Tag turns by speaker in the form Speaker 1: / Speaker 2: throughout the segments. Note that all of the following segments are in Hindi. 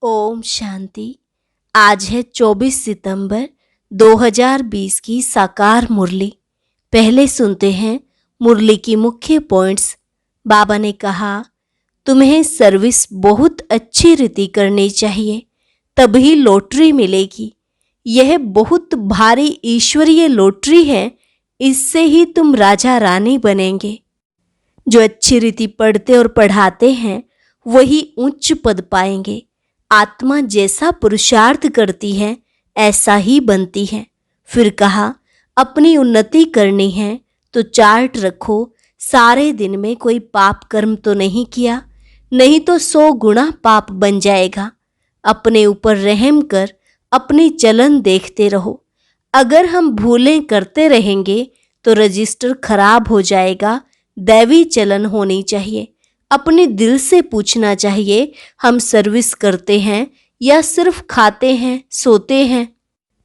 Speaker 1: ओम शांति। आज है 24 सितंबर 2020 की साकार मुरली। पहले सुनते हैं मुरली की मुख्य पॉइंट्स। बाबा ने कहा, तुम्हें सर्विस बहुत अच्छी रीति करनी चाहिए, तभी लॉटरी मिलेगी। यह बहुत भारी ईश्वरीय लॉटरी है, इससे ही तुम राजा रानी बनेंगे। जो अच्छी रीति पढ़ते और पढ़ाते हैं वही उच्च पद पाएंगे। आत्मा जैसा पुरुषार्थ करती है ऐसा ही बनती है। फिर कहा, अपनी उन्नति करनी है तो चार्ट रखो, सारे दिन में कोई पाप कर्म तो नहीं किया, नहीं तो 100 गुना पाप बन जाएगा। अपने ऊपर रहम कर अपनी चलन देखते रहो। अगर हम भूलें करते रहेंगे तो रजिस्टर खराब हो जाएगा। दैवी चलन होनी चाहिए। अपने दिल से पूछना चाहिए, हम सर्विस करते हैं या सिर्फ खाते हैं सोते हैं।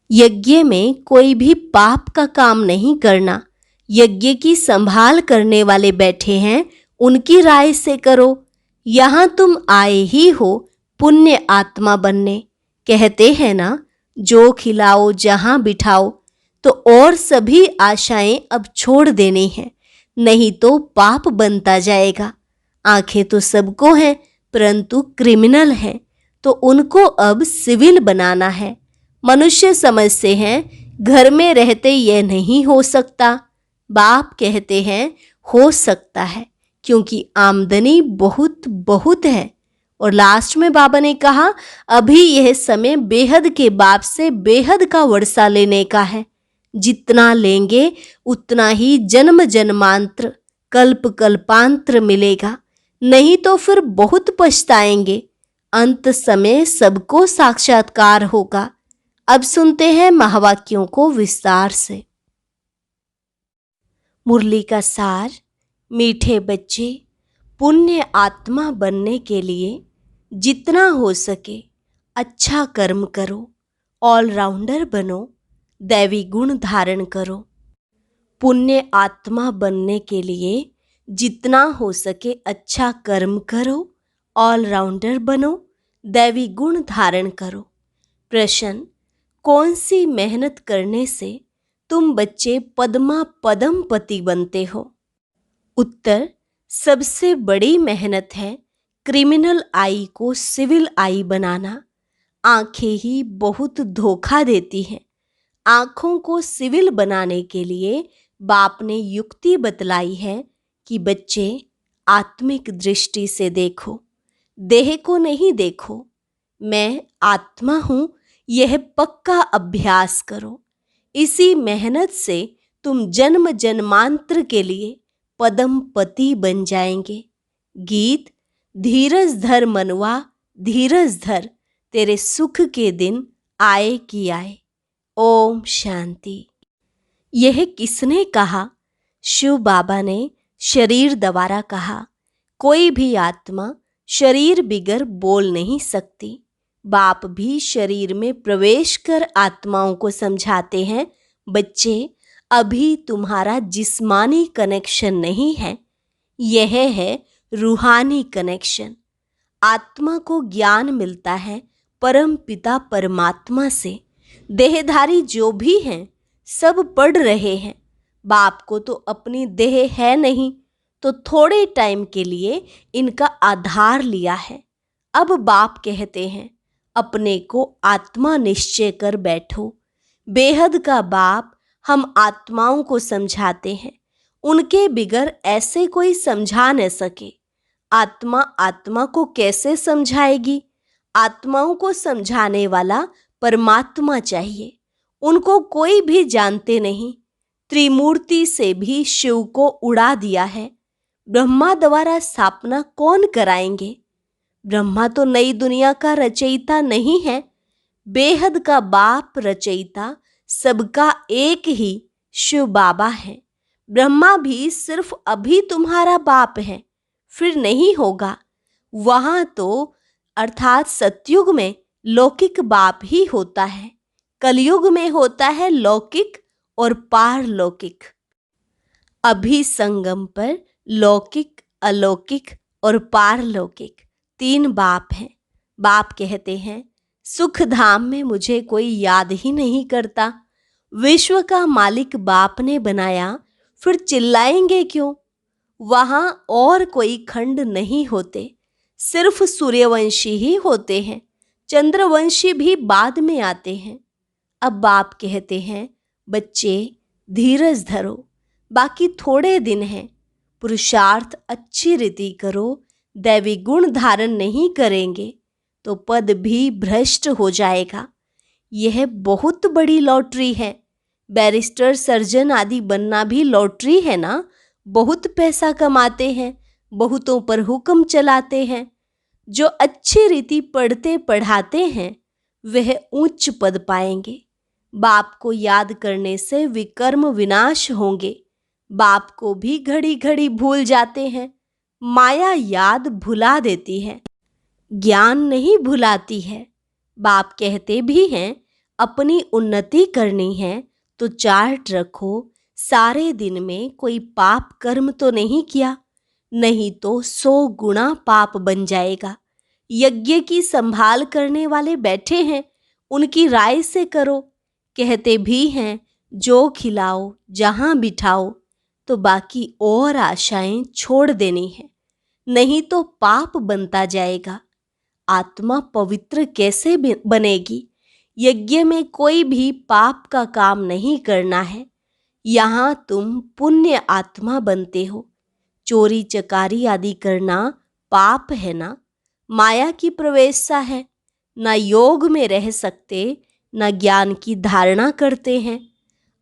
Speaker 1: यज्ञ में कोई भी पाप का काम नहीं करना। यज्ञ की संभाल करने वाले बैठे हैं, उनकी राय से करो। यहाँ तुम आए ही हो पुण्य आत्मा बनने। कहते हैं ना, जो खिलाओ जहाँ बिठाओ। तो और सभी आशाएं अब छोड़ देनी हैं, नहीं तो पाप बनता जाएगा। आंखें तो सबको हैं, परंतु क्रिमिनल हैं, तो उनको अब सिविल बनाना है। मनुष्य समझते हैं घर में रहते यह नहीं हो सकता। बाप कहते हैं हो सकता है, क्योंकि आमदनी बहुत बहुत है। और लास्ट में बाबा ने कहा, अभी यह समय बेहद के बाप से बेहद का वर्षा लेने का है। जितना लेंगे उतना ही जन्म जन्मांतर कल्प कल्पांतर मिलेगा, नहीं तो फिर बहुत पछताएंगे। अंत समय सबको साक्षात्कार होगा। अब सुनते हैं महावाक्यों को विस्तार से। मुरली का सार। मीठे बच्चे, पुण्य आत्मा बनने के लिए जितना हो सके अच्छा कर्म करो, ऑलराउंडर बनो, दैवी गुण धारण करो। पुण्य आत्मा बनने के लिए जितना हो सके अच्छा कर्म करो, ऑलराउंडर बनो, दैवी गुण धारण करो। प्रश्न, कौन सी मेहनत करने से तुम बच्चे पद्मा पदमपति बनते हो? उत्तर, सबसे बड़ी मेहनत है क्रिमिनल आई को सिविल आई बनाना। आंखें ही बहुत धोखा देती हैं। आंखों को सिविल बनाने के लिए बाप ने युक्ति बतलाई है कि बच्चे आत्मिक दृष्टि से देखो, देह को नहीं देखो। मैं आत्मा हूं, यह पक्का अभ्यास करो। इसी मेहनत से तुम जन्म जन्मांतर के लिए पदमपति बन जाएंगे। गीत, धीरज धर मनवा धीरज धर, तेरे सुख के दिन आए कि आए। ओम शांति। यह किसने कहा? शिव बाबा ने शरीर द्वारा कहा। कोई भी आत्मा शरीर बिगर बोल नहीं सकती। बाप भी शरीर में प्रवेश कर आत्माओं को समझाते हैं, बच्चे अभी तुम्हारा जिस्मानी कनेक्शन नहीं है, यह है रूहानी कनेक्शन। आत्मा को ज्ञान मिलता है परम पिता परमात्मा से। देहधारी जो भी हैं सब पढ़ रहे हैं। बाप को तो अपनी देह है नहीं, तो थोड़े टाइम के लिए इनका आधार लिया है। अब बाप कहते हैं, अपने को आत्मा निश्चय कर बैठो। बेहद का बाप हम आत्माओं को समझाते हैं, उनके बिगर ऐसे कोई समझा न सके। आत्मा आत्मा को कैसे समझाएगी? आत्माओं को समझाने वाला परमात्मा चाहिए। उनको कोई भी जानते नहीं। त्रिमूर्ति से भी शिव को उड़ा दिया है। ब्रह्मा द्वारा स्थापना कौन कराएंगे? ब्रह्मा तो नई दुनिया का रचयिता नहीं है। बेहद का बाप रचयिता सबका एक ही शिव बाबा है। ब्रह्मा भी सिर्फ अभी तुम्हारा बाप है, फिर नहीं होगा। वहां तो अर्थात सतयुग में लौकिक बाप ही होता है। कलयुग में होता है लौकिक और पारलौकिक। अभी संगम पर लौकिक, अलौकिक और पारलौकिक 3 बाप हैं। बाप कहते हैं, सुख धाम में मुझे कोई याद ही नहीं करता। विश्व का मालिक बाप ने बनाया, फिर चिल्लाएंगे क्यों? वहां और कोई खंड नहीं होते, सिर्फ सूर्यवंशी ही होते हैं। चंद्रवंशी भी बाद में आते हैं। अब बाप कहते हैं, बच्चे धीरज धरो, बाकी थोड़े दिन हैं। पुरुषार्थ अच्छी रीति करो। दैवी गुण धारण नहीं करेंगे तो पद भी भ्रष्ट हो जाएगा। यह बहुत बड़ी लॉटरी है। बैरिस्टर, सर्जन आदि बनना भी लॉटरी है ना। बहुत पैसा कमाते हैं, बहुतों पर हुक्म चलाते हैं। जो अच्छी रीति पढ़ते पढ़ाते हैं वह उच्च पद पाएंगे। बाप को याद करने से विकर्म विनाश होंगे। बाप को भी घड़ी घड़ी भूल जाते हैं। माया याद भुला देती है, ज्ञान नहीं भुलाती है। बाप कहते भी हैं, अपनी उन्नति करनी है तो चार्ट रखो। सारे दिन में कोई पाप कर्म तो नहीं किया, नहीं तो 100 गुना पाप बन जाएगा। यज्ञ की संभाल करने वाले बैठे हैं, उनकी राय से करो। कहते भी हैं, जो खिलाओ जहां बिठाओ, तो बाकी और आशाएं छोड़ देनी है, नहीं तो पाप बनता जाएगा। आत्मा पवित्र कैसे बनेगी? यज्ञ में कोई भी पाप का काम नहीं करना है। यहाँ तुम पुण्य आत्मा बनते हो। चोरी चकारी आदि करना पाप है ना। माया की प्रवेशा है। न योग में रह सकते, न ज्ञान की धारणा करते हैं।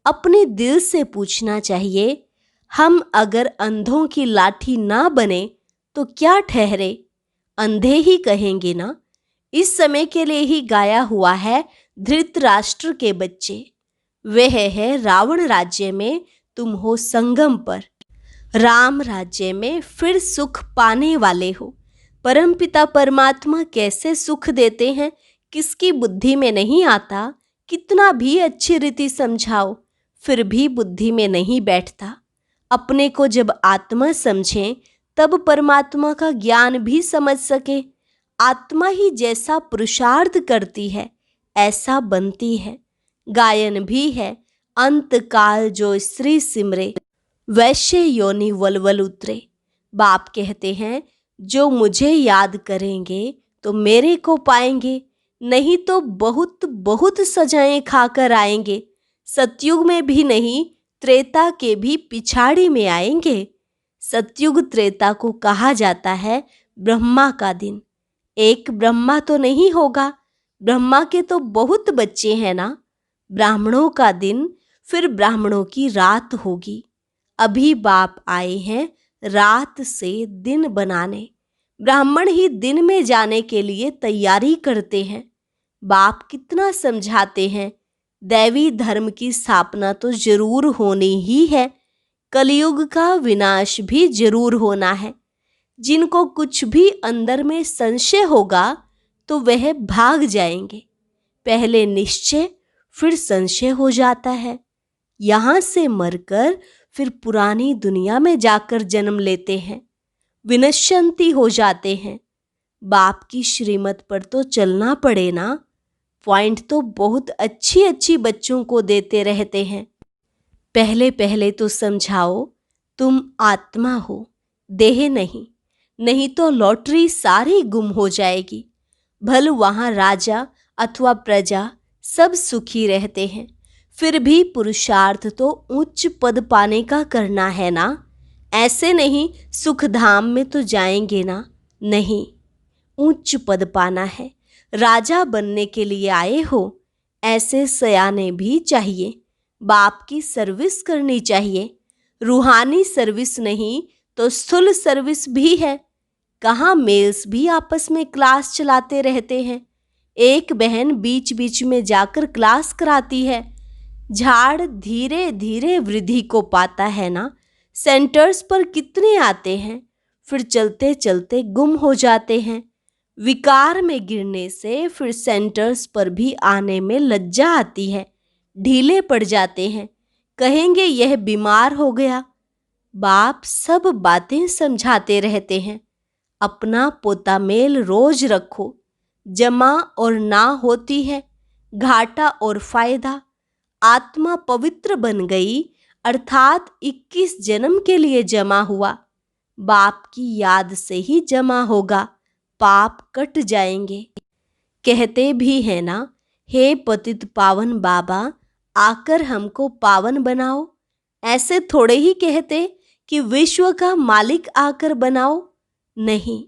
Speaker 1: अपने दिल से पूछना चाहिए, हम अगर अंधों की लाठी ना बने तो क्या ठहरे? अंधे ही कहेंगे ना। इस समय के लिए ही गाया हुआ है धृतराष्ट्र के बच्चे। वह है, रावण राज्य में तुम हो संगम पर, राम राज्य में फिर सुख पाने वाले हो। परमपिता परमात्मा कैसे सुख देते हैं किसकी बुद्धि में नहीं आता। कितना भी अच्छी रीति समझाओ फिर भी बुद्धि में नहीं बैठता। अपने को जब आत्मा समझें तब परमात्मा का ज्ञान भी समझ सके। आत्मा ही जैसा पुरुषार्थ करती है ऐसा बनती है। गायन भी है, अंत काल जो श्री सिमरे, वैश्य योनि वलवल उतरे। बाप कहते हैं, जो मुझे याद करेंगे तो मेरे को पाएंगे, नहीं तो बहुत बहुत सजाएं खाकर आएंगे। सतयुग में भी नहीं, त्रेता के भी पिछाड़ी में आएंगे। सतयुग त्रेता को कहा जाता है ब्रह्मा का दिन। एक ब्रह्मा तो नहीं होगा, ब्रह्मा के तो बहुत बच्चे हैं ना। ब्राह्मणों का दिन फिर ब्राह्मणों की रात होगी। अभी बाप आए हैं रात से दिन बनाने। ब्राह्मण ही दिन में जाने के लिए तैयारी करते हैं। बाप कितना समझाते हैं, दैवी धर्म की स्थापना तो जरूर होनी ही है। कलयुग का विनाश भी जरूर होना है। जिनको कुछ भी अंदर में संशय होगा तो वह भाग जाएंगे। पहले निश्चय फिर संशय हो जाता है। यहाँ से मरकर फिर पुरानी दुनिया में जाकर जन्म लेते हैं, विनश्यंती हो जाते हैं। बाप की श्रीमत पर तो चलना पड़े ना। पॉइंट तो बहुत अच्छी अच्छी बच्चों को देते रहते हैं। पहले पहले तो समझाओ, तुम आत्मा हो, देह नहीं, नहीं तो लॉटरी सारी गुम हो जाएगी। भल वहाँ राजा अथवा प्रजा सब सुखी रहते हैं, फिर भी पुरुषार्थ तो उच्च पद पाने का करना है ना। ऐसे नहीं सुख धाम में तो जाएंगे ना, नहीं, उच्च पद पाना है। राजा बनने के लिए आए हो, ऐसे सयाने भी चाहिए। बाप की सर्विस करनी चाहिए। रूहानी सर्विस नहीं तो स्थूल सर्विस भी है। कहाँ मेल्स भी आपस में क्लास चलाते रहते हैं। एक बहन बीच बीच में जाकर क्लास कराती है। झाड़ धीरे धीरे वृद्धि को पाता है ना। सेंटर्स पर कितने आते हैं, फिर चलते चलते गुम हो जाते हैं। विकार में गिरने से फिर सेंटर्स पर भी आने में लज्जा आती है, ढीले पड़ जाते हैं, कहेंगे यह बीमार हो गया। बाप सब बातें समझाते रहते हैं। अपना पोता मेल रोज रखो। जमा और ना होती है घाटा और फायदा। आत्मा पवित्र बन गई अर्थात 21 जन्म के लिए जमा हुआ। बाप की याद से ही जमा होगा, पाप कट जाएंगे। कहते भी है ना, हे पतित पावन बाबा, आकर हमको पावन बनाओ। ऐसे थोड़े ही कहते कि विश्व का मालिक आकर बनाओ। नहीं,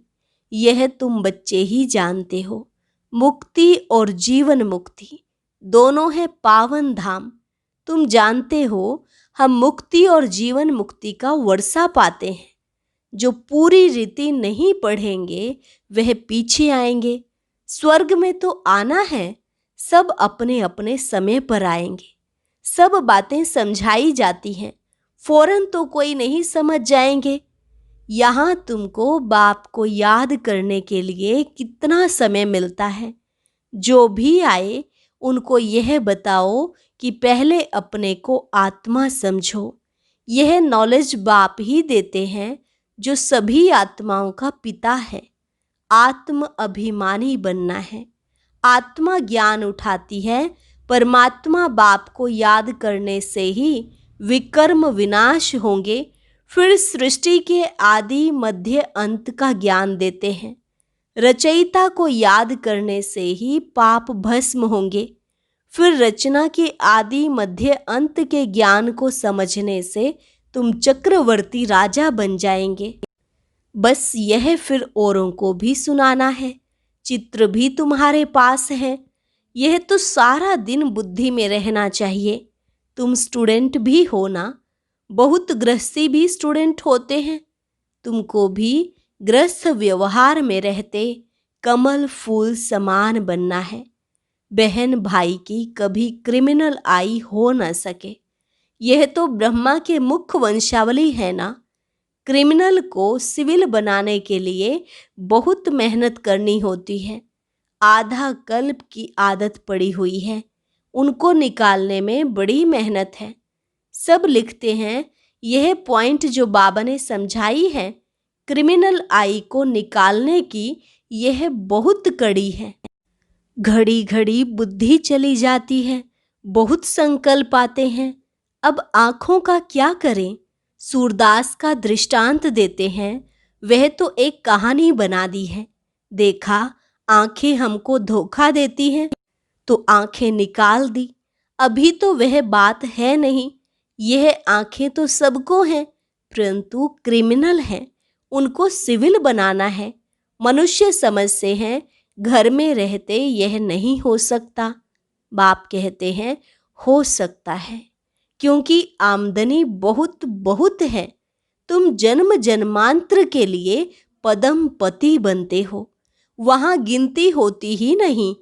Speaker 1: यह तुम बच्चे ही जानते हो। मुक्ति और जीवन मुक्ति दोनों है पावन धाम। तुम जानते हो, हम मुक्ति और जीवन मुक्ति का वर्षा पाते हैं। जो पूरी रीति नहीं पढ़ेंगे वह पीछे आएंगे। स्वर्ग में तो आना है, सब अपने अपने समय पर आएंगे। सब बातें समझाई जाती हैं, फौरन तो कोई नहीं समझ जाएंगे। यहाँ तुमको बाप को याद करने के लिए कितना समय मिलता है। जो भी आए उनको यह बताओ कि पहले अपने को आत्मा समझो। यह नॉलेज बाप ही देते हैं जो सभी आत्माओं का पिता है। आत्म अभिमानी बनना है। आत्मा ज्ञान उठाती है। परमात्मा बाप को याद करने से ही विकर्म विनाश होंगे। फिर सृष्टि के आदि मध्य अंत का ज्ञान देते हैं। रचयिता को याद करने से ही पाप भस्म होंगे। फिर रचना के आदि मध्य अंत के ज्ञान को समझने से तुम चक्रवर्ती राजा बन जाएंगे। बस यह फिर औरों को भी सुनाना है। चित्र भी तुम्हारे पास है। यह तो सारा दिन बुद्धि में रहना चाहिए। तुम स्टूडेंट भी हो ना, बहुत गृहस्थी भी स्टूडेंट होते हैं। तुमको भी गृहस्थ व्यवहार में रहते कमल फूल समान बनना है। बहन भाई की कभी क्रिमिनल आई हो न सके। यह तो ब्रह्मा के मुख्य वंशावली है ना। क्रिमिनल को सिविल बनाने के लिए बहुत मेहनत करनी होती है। आधा कल्प की आदत पड़ी हुई है, उनको निकालने में बड़ी मेहनत है। सब लिखते हैं यह पॉइंट जो बाबा ने समझाई है, क्रिमिनल आई को निकालने की, यह बहुत कड़ी है। घड़ी घड़ी बुद्धि चली जाती है, बहुत संकल्प आते हैं। अब आँखों का क्या करें? सूरदास का दृष्टांत देते हैं। वह तो एक कहानी बना दी है। देखा, आंखें हमको धोखा देती हैं तो आंखें निकाल दी। अभी तो वह बात है नहीं। यह आंखें तो सबको हैं, परंतु क्रिमिनल हैं, उनको सिविल बनाना है। मनुष्य समझते हैं घर में रहते यह नहीं हो सकता। बाप कहते हैं हो सकता है, क्योंकि आमदनी बहुत बहुत है। तुम जन्म जन्मांतर के लिए पदमपति बनते हो, वहां गिनती होती ही नहीं।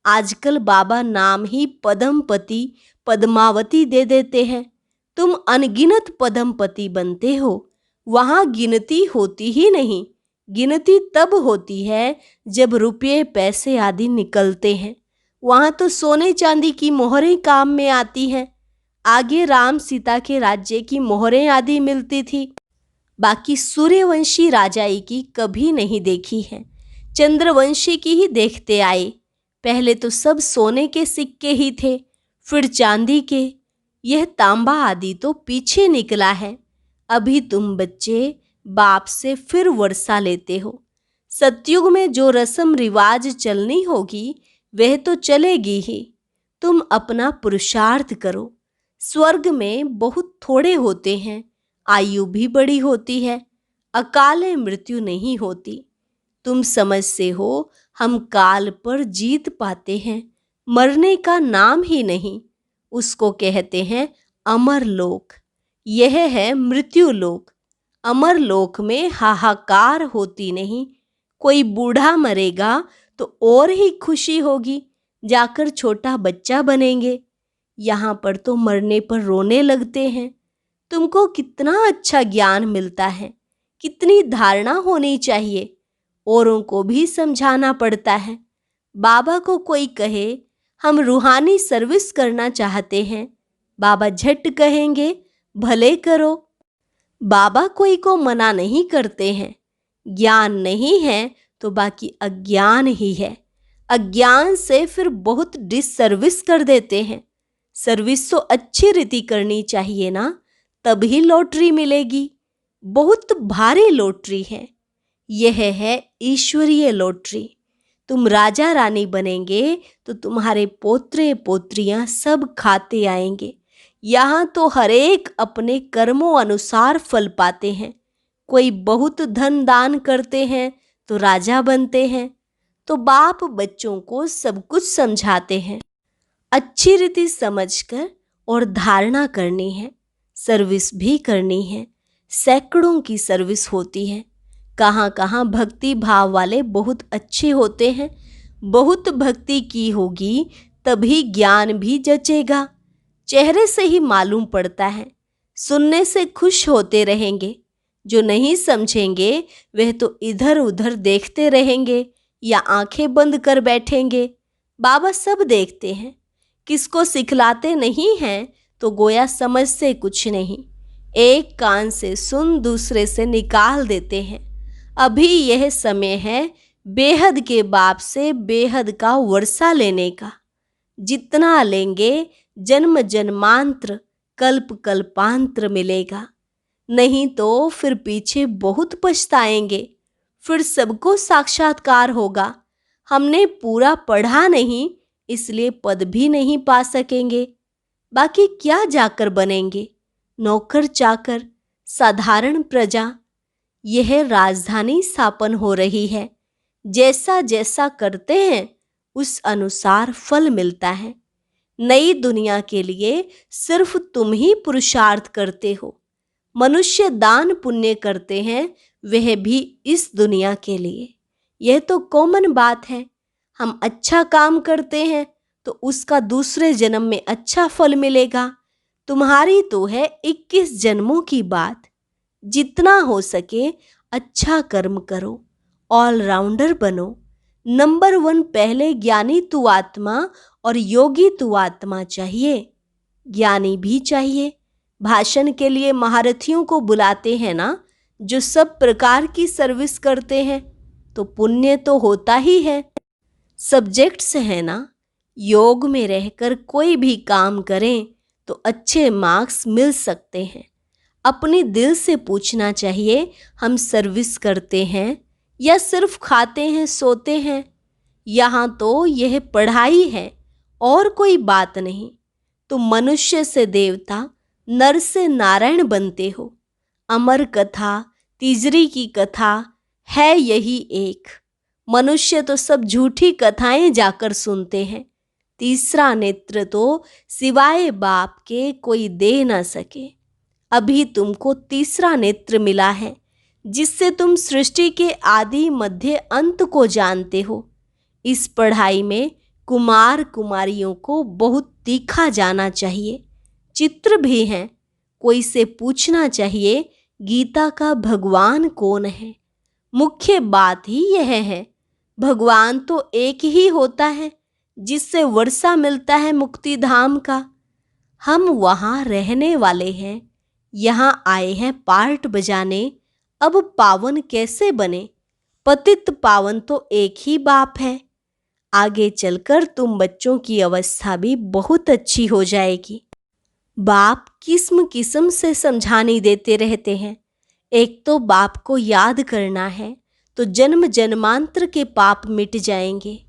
Speaker 1: आजकल बाबा नाम ही पदमपति पद्मावती दे देते हैं। तुम अनगिनत पदमपति बनते हो, वहां गिनती होती ही नहीं। गिनती तब होती है जब रुपये पैसे आदि निकलते हैं। वहां तो सोने चांदी की मोहरें काम में आती हैं। आगे राम सीता के राज्य की मोहरें आदि मिलती थी। बाकी सूर्यवंशी राजाई की कभी नहीं देखी है। चंद्रवंशी की ही देखते आए। पहले तो सब सोने के सिक्के ही थे, फिर चांदी के। यह तांबा आदि तो पीछे निकला है। अभी तुम बच्चे बाप से फिर वर्षा लेते हो। सतयुग में जो रस्म रिवाज चलनी होगी वह तो चलेगी ही। तुम अपना पुरुषार्थ करो। स्वर्ग में बहुत थोड़े होते हैं, आयु भी बड़ी होती है, अकाले मृत्यु नहीं होती। तुम समझते हो हम काल पर जीत पाते हैं। मरने का नाम ही नहीं, उसको कहते हैं अमर लोक। यह है मृत्यु लोक। अमर लोक में हाहाकार होती नहीं। कोई बूढ़ा मरेगा तो और ही खुशी होगी, जाकर छोटा बच्चा बनेंगे। यहाँ पर तो मरने पर रोने लगते हैं। तुमको कितना अच्छा ज्ञान मिलता है, कितनी धारणा होनी चाहिए। औरों को भी समझाना पड़ता है। बाबा को कोई कहे हम रूहानी सर्विस करना चाहते हैं, बाबा झट कहेंगे भले करो। बाबा कोई को मना नहीं करते हैं। ज्ञान नहीं है तो बाकी अज्ञान ही है। अज्ञान से फिर बहुत डिससर्विस कर देते हैं। सर्विस तो अच्छी रीति करनी चाहिए ना, तभी लॉटरी मिलेगी। बहुत भारी लॉटरी है। यह है ईश्वरीय लॉटरी। तुम राजा रानी बनेंगे तो तुम्हारे पोत्रे पोत्रियां सब खाते आएंगे। यहाँ तो हर एक अपने कर्मों अनुसार फल पाते हैं। कोई बहुत धन दान करते हैं तो राजा बनते हैं। तो बाप बच्चों को सब कुछ समझाते हैं। अच्छी रीति समझकर और धारणा करनी है। सर्विस भी करनी है। सैकड़ों की सर्विस होती है। कहाँ कहाँ भक्ति भाव वाले बहुत अच्छे होते हैं। बहुत भक्ति की होगी तभी ज्ञान भी जचेगा। चेहरे से ही मालूम पड़ता है। सुनने से खुश होते रहेंगे। जो नहीं समझेंगे वह तो इधर उधर देखते रहेंगे या आंखें बंद कर बैठेंगे। बाबा सब देखते हैं। किसको सिखलाते नहीं हैं तो गोया समझते कुछ नहीं। एक कान से सुन दूसरे से निकाल देते हैं। अभी यह समय है बेहद के बाप से बेहद का वर्षा लेने का। जितना लेंगे जन्म जन्मांतर कल्प कल्पांतर मिलेगा। नहीं तो फिर पीछे बहुत पछताएंगे। फिर सबको साक्षात्कार होगा। हमने पूरा पढ़ा नहीं इसलिए पद भी नहीं पा सकेंगे। बाकी क्या जाकर बनेंगे? नौकर चाकर, साधारण प्रजा। यह राजधानी स्थापन हो रही है। जैसा जैसा करते हैं उस अनुसार फल मिलता है। नई दुनिया के लिए सिर्फ तुम ही पुरुषार्थ करते हो। मनुष्य दान पुण्य करते हैं, वह भी इस दुनिया के लिए। यह तो कॉमन बात है। हम अच्छा काम करते हैं तो उसका दूसरे जन्म में अच्छा फल मिलेगा। तुम्हारी तो है 21 जन्मों की बात। जितना हो सके अच्छा कर्म करो, ऑलराउंडर बनो। नंबर 1 पहले ज्ञानी तू आत्मा और योगी तू आत्मा चाहिए। ज्ञानी भी चाहिए। भाषण के लिए महारथियों को बुलाते हैं ना, जो सब प्रकार की सर्विस करते हैं, तो पुण्य तो होता ही है। सब्जेक्ट्स है ना, योग में रहकर कोई भी काम करें तो अच्छे मार्क्स मिल सकते हैं। अपने दिल से पूछना चाहिए, हम सर्विस करते हैं या सिर्फ खाते हैं सोते हैं? यहाँ तो यह पढ़ाई है और कोई बात नहीं। तुम मनुष्य से देवता, नर से नारायण बनते हो। अमर कथा, तीजरी की कथा है यही एक। मनुष्य तो सब झूठी कथाएं जाकर सुनते हैं। तीसरा नेत्र तो सिवाय बाप के कोई दे ना सके। अभी तुमको तीसरा नेत्र मिला है, जिससे तुम सृष्टि के आदि मध्य अंत को जानते हो। इस पढ़ाई में कुमार कुमारियों को बहुत तीखा जाना चाहिए। चित्र भी हैं। कोई से पूछना चाहिए, गीता का भगवान कौन है? मुख्य बात ही यह है। भगवान तो एक ही होता है, जिससे वर्षा मिलता है मुक्ति धाम का। हम वहाँ रहने वाले हैं, यहाँ आए हैं पार्ट बजाने। अब पावन कैसे बने? पतित पावन तो एक ही बाप है। आगे चलकर तुम बच्चों की अवस्था भी बहुत अच्छी हो जाएगी। बाप किस्म किस्म से समझाने देते रहते हैं। एक तो बाप को याद करना है तो जन्म जन्मांतर के पाप मिट जाएंगे।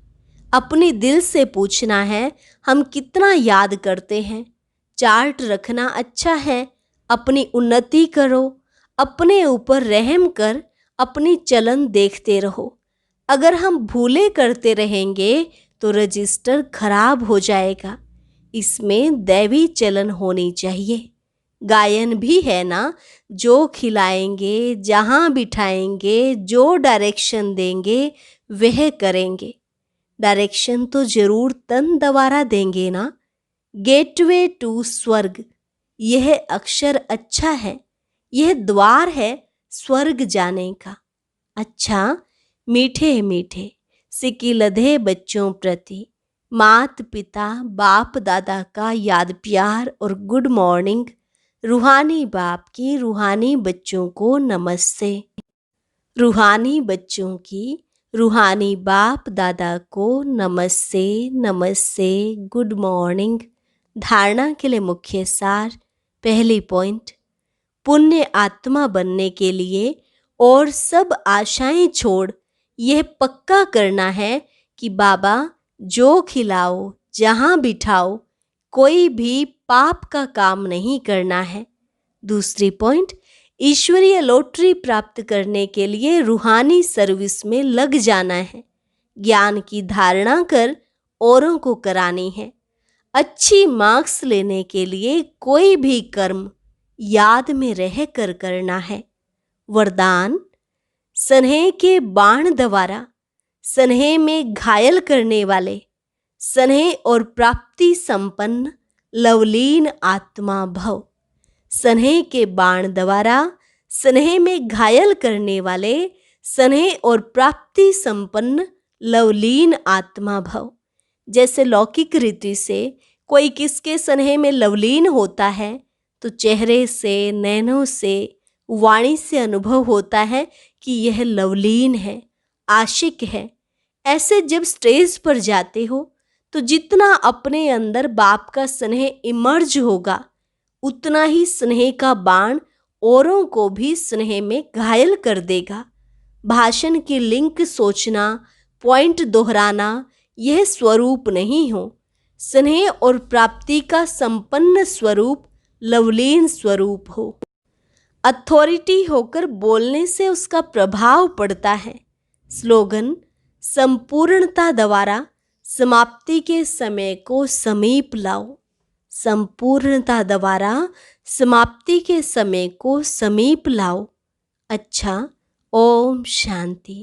Speaker 1: अपने दिल से पूछना है, हम कितना याद करते हैं? चार्ट रखना अच्छा है। अपनी उन्नति करो। अपने ऊपर रहम कर अपनी चलन देखते रहो। अगर हम भूले करते रहेंगे तो रजिस्टर खराब हो जाएगा। इसमें दैवी चलन होनी चाहिए। गायन भी है ना, जो खिलाएंगे, जहाँ बिठाएंगे, जो डायरेक्शन देंगे वह करेंगे। डायरेक्शन तो जरूर तन दवारा देंगे ना। गेटवे टू स्वर्ग, यह अक्षर अच्छा है। यह द्वार है स्वर्ग जाने का। अच्छा, मीठे मीठे सिकिलधे बच्चों प्रति मात पिता बाप दादा का याद प्यार और गुड मॉर्निंग। रूहानी बाप की रूहानी बच्चों को नमस्ते। रूहानी बच्चों की रूहानी बाप दादा को नमस्ते नमस्ते, गुड मॉर्निंग। धारणा के लिए मुख्य सार। पहली पॉइंट, पुण्य आत्मा बनने के लिए और सब आशाएं छोड़ यह पक्का करना है कि बाबा जो खिलाओ जहां बिठाओ, कोई भी पाप का काम नहीं करना है। दूसरी पॉइंट, ईश्वरीय लॉटरी प्राप्त करने के लिए रूहानी सर्विस में लग जाना है। ज्ञान की धारणा कर औरों को करानी है। अच्छी मार्क्स लेने के लिए कोई भी कर्म याद में रह कर करना है। वरदान, स्नेह के बाण द्वारा स्नेह में घायल करने वाले स्नेह और प्राप्ति संपन्न लवलीन आत्मा भव। स्नेह के बाण द्वारा स्नेह में घायल करने वाले स्नेह और प्राप्ति संपन्न लवलीन आत्मा भव। जैसे लौकिक रीति से कोई किसके स्नेह में लवलीन होता है तो चेहरे से, नैनों से, वाणी से अनुभव होता है कि यह लवलीन है, आशिक है। ऐसे जब स्टेज पर जाते हो तो जितना अपने अंदर बाप का स्नेह इमर्ज होगा, उतना ही स्नेह का बाण औरों को भी स्नेह में घायल कर देगा। भाषण की लिंक सोचना, पॉइंट दोहराना, यह स्वरूप नहीं हो। स्नेह और प्राप्ति का संपन्न स्वरूप लवलीन स्वरूप हो। अथॉरिटी होकर बोलने से उसका प्रभाव पड़ता है। स्लोगन, संपूर्णता द्वारा समाप्ति के समय को समीप लाओ। संपूर्णता द्वारा समाप्ति के समय को समीप लाओ। अच्छा, ओम शांति।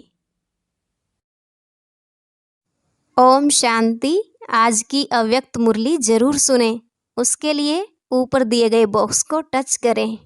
Speaker 2: ओम शांति। आज की अव्यक्त मुरली जरूर सुने। उसके लिए ऊपर दिए गए बॉक्स को टच करें।